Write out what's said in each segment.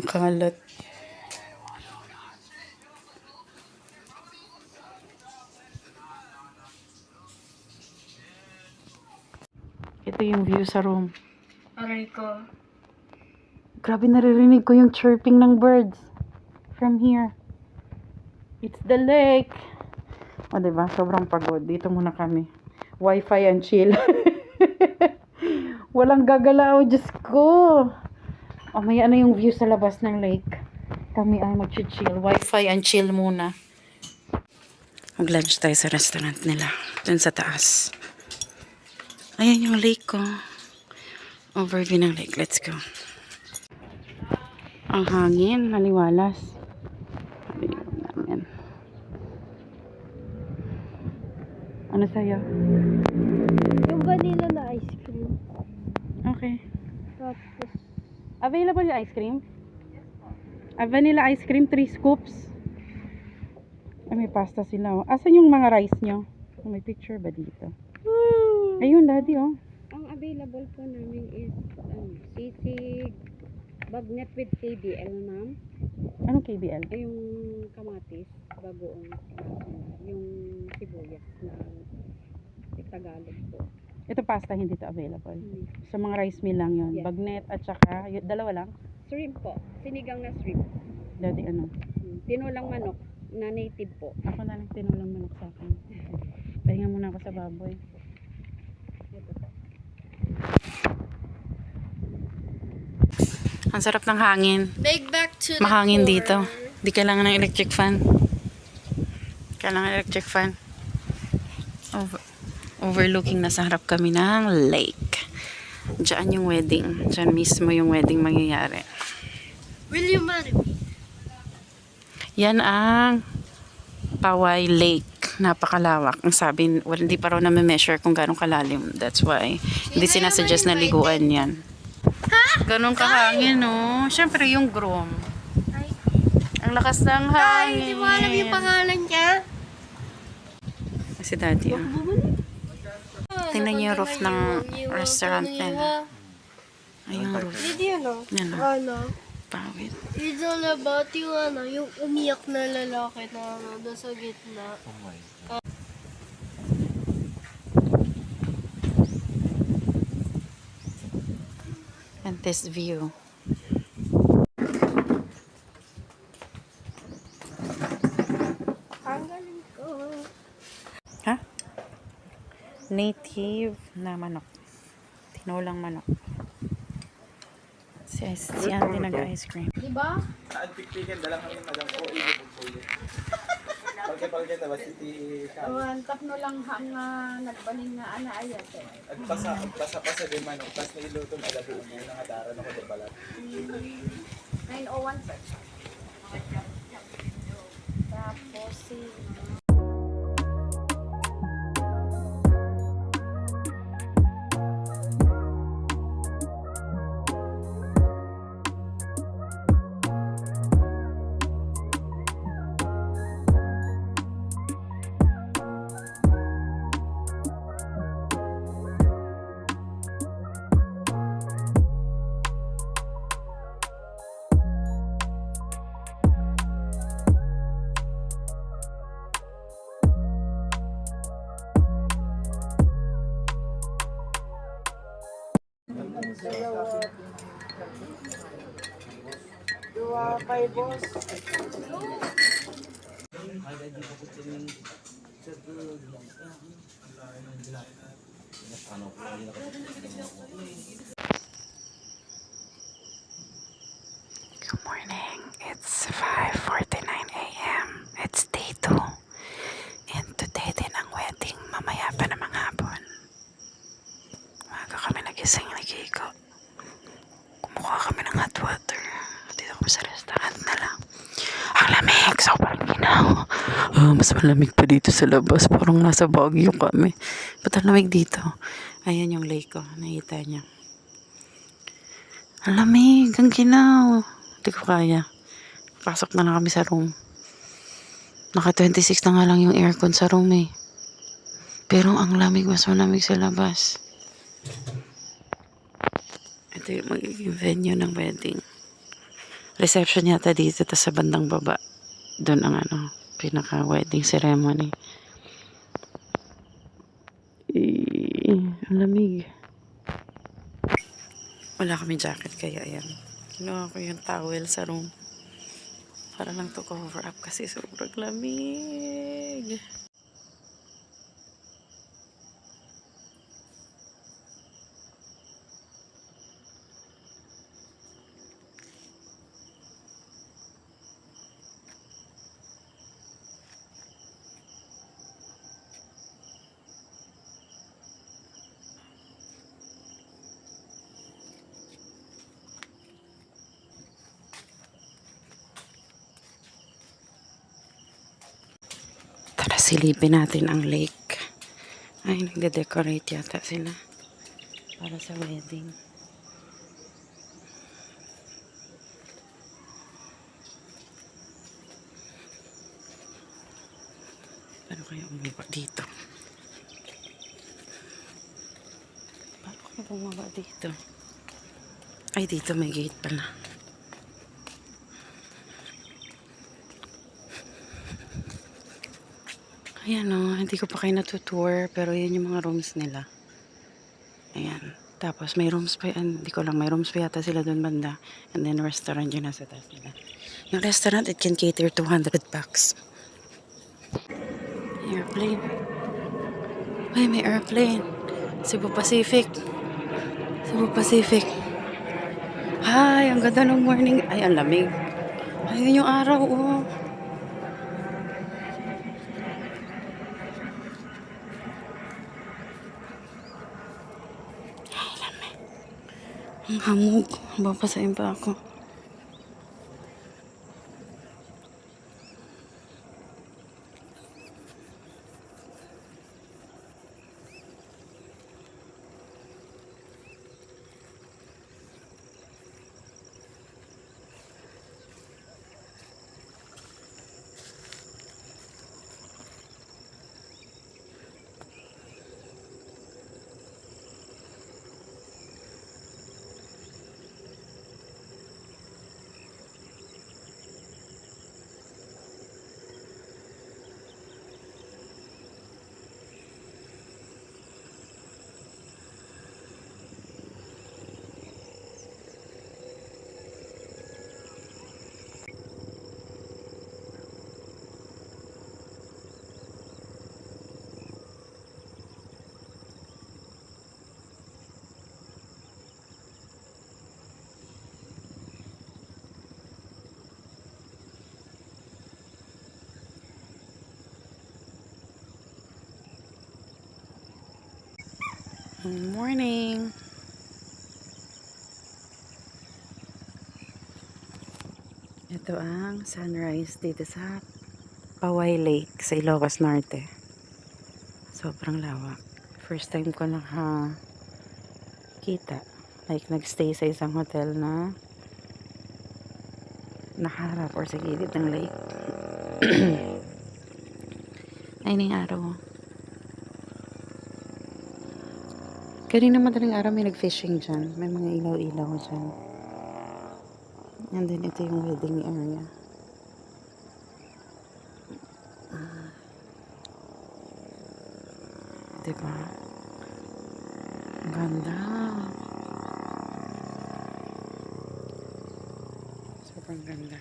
Kalat. Ito yung view sa room. Aray ko. Grabe, naririnig ko yung chirping ng birds from here. It's the lake. O, diba? Sobrang pagod. Dito muna kami. Wi-Fi and chill. Walang gagalaw. Diyos ko. O, may ano yung view sa labas ng lake. Kami ay mag-chill. Wi-Fi and chill muna. Mag-lunch tayo sa restaurant nila. Dun sa taas. Ayan yung lake ko. Overview ng lake. Let's go. Ang hangin. Maliwalas. Namin. Ano sa'yo? Yung vanilla na ice cream. Okay. Tapos, Available yung ice cream? Vanilla ice cream, 3 scoops. Ay, may pasta sila. Oh. Asan yung mga rice nyo? May picture ba dito? Ayun, daddy, oh. ang available po namin is sisig, bagnet with KBL, ma'am. Anong KBL? Ay, yung kamatis, bagoong yung sibuyas na Tagalog po. Ito pasta, hindi to available. Hmm. Sa mga rice meal lang yun. Yes. Bagnet at saka, dalawa lang. Shrimp po. Sinigang na shrimp. Daddy, ano? Tinulang manok na native po. Ako na lang tinulang manok sa akin. Pahinga muna ako sa baboy. Ang sarap ng hangin. Big back to Mahangin dito. Di kailangan ng electric fan. Kailangan electric fan. Overlooking, nasa harap kami ng lake. Diyan yung wedding. Diyan mismo yung wedding mangyayari. Will you marry me? Yan ang Paway Lake. Napakalawak. Ang sabi, hindi pa raw na-measure kung gano'ng kalalim. That's why hindi sinasuggest na liguan yan. Ganun kahangin, no? Siyempre yung groom. Ang lakas ng hangin. Hindi mo alam yung pangalan niya? Si daddy, ah. Tingnan niyo yung roof ng restaurant nila. Ay, yung roof. Hindi yun, no? Yan, ah. Ano? Pawit. It's all about yung umiyak na lalaki na doon sa gitna. And this view. Ang galing ko. Ha? Native na manok. Tinulang manok. Si Auntie nag-ice cream. Diba? Saan pikpikan, dalang kami madam ko, ibig po yun. Pagkipalkin na ba, si Tap no lang hang nagbaling na ana ayat eh. At pasa din man, pas na iluto na alabo mo, nangadaran ako din balat. 901 sir. Tapos si Dua kay boss. Good morning. It's 5:49 a.m. It's day 2. And today din ang wedding. Mamaya pa namang hapon. Umaga kami nagising, nagigo. Kumuha kami ng hot water. Dito kami sa restaurant na lang. Ang lamig. Sobrang ginaw. Mas malamig pa dito sa labas. Parang nasa Baguio kami. Ba't ang lamig dito? Ayan yung lake ko. Nakita niya. Ang lamig. Ang ginaw. Hindi ko kaya. Pasok na lang kami sa room. Naka 26 na nga lang yung aircon sa room eh. Pero ang lamig, mas malamig sa labas. Ito yung magiging venue ng wedding. reception yata dito, tapos sa bandang baba. Doon ang pinaka-wedding ceremony. Ang lamig. Wala kami jacket kaya ayan. Kinuha ko yung towel sa room. Para lang to cover up kasi sobrang lamig. Tara, silipin natin ang lake. Ay, nagde-decorate yata sila para sa wedding. Paano kaya bumaba dito? Paano kaya bumaba dito? Ay, dito may gate pala. Ayan hindi ko pa kayo natutour, pero yan yung mga rooms nila. Ayan. Tapos may rooms pa yan, hindi ko lang, may rooms pa yata sila doon banda. And then restaurant yun nasa taas nila. Yung restaurant, it can cater 200 bucks. Airplane. Ay, may airplane. Cebu Pacific. Cebu Pacific. Ay, ang ganda ng morning. Ay, ang lamig. Ayun yung araw, oh. Ang hamog. Babasahin pa ako. Good morning. Ito ang sunrise dito sa Paway Lake sa Ilocos Norte. Sobrang lawak. First time ko nakakita. Like nagstay sa isang hotel na nakaharap or sa gilid ng lake. Ay, ning araw. Kanina madaling araw may nag-fishing dyan. May mga ilaw-ilaw dyan. And then ito yung wedding area. Diba? Ang ganda. Sobrang ganda.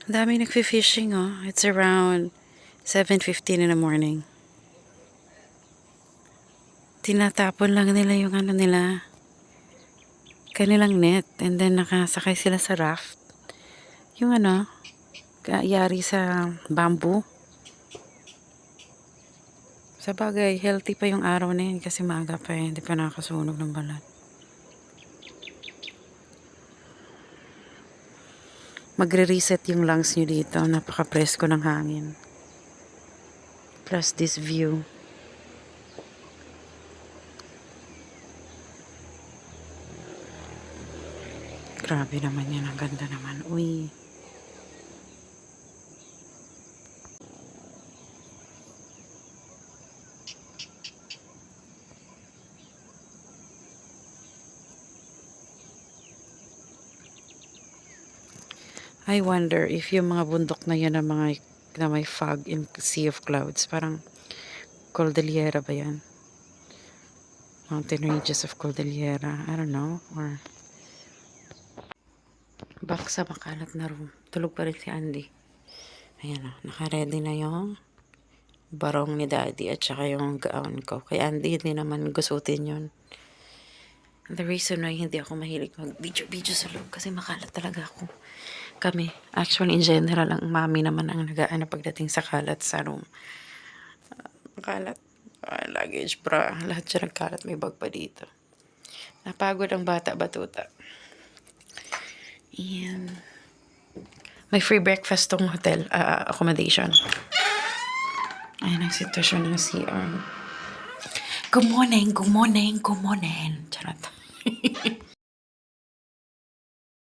Ang dami nagfi-fishing, oh. It's around 7:15 in the morning. Tinatapon lang nila yung ano nila, kanilang net, and then nakasakay sila sa raft. Yung ano, yari sa bamboo. Sa bagay, healthy pa yung araw na yun kasi maaga pa eh. Hindi pa nakakasunog ng balat. Magre-reset yung lungs nyo dito. Napaka-presko ng hangin. Plus this view. Grabe naman yan. Ang ganda naman. Uy. I wonder if yung mga bundok na yan na mga na may fog in sea of clouds, parang Cordillera ba yan? Mountain ranges of Cordillera. I don't know. Or back sa makalat na room. Tulog pa rin si Andy. Ayan o. Naka-ready na yung barong ni Daddy at saka yung gown ko. Kay Andy, hindi naman gusutin yun. The reason why hindi ako mahilig mag-video sa loob kasi makalat talaga ako. Kami, actually in general, ang mami naman ang nagaan na pagdating sa kalat sa room. Kalat, luggage, bra, lahat siya nagkalat, may bag pa dito. Napagod ang bata, batuta. And may free breakfast tong hotel, accommodation. Ayan ang sitwasyon ng CR. Good morning, good morning, good morning. Charot.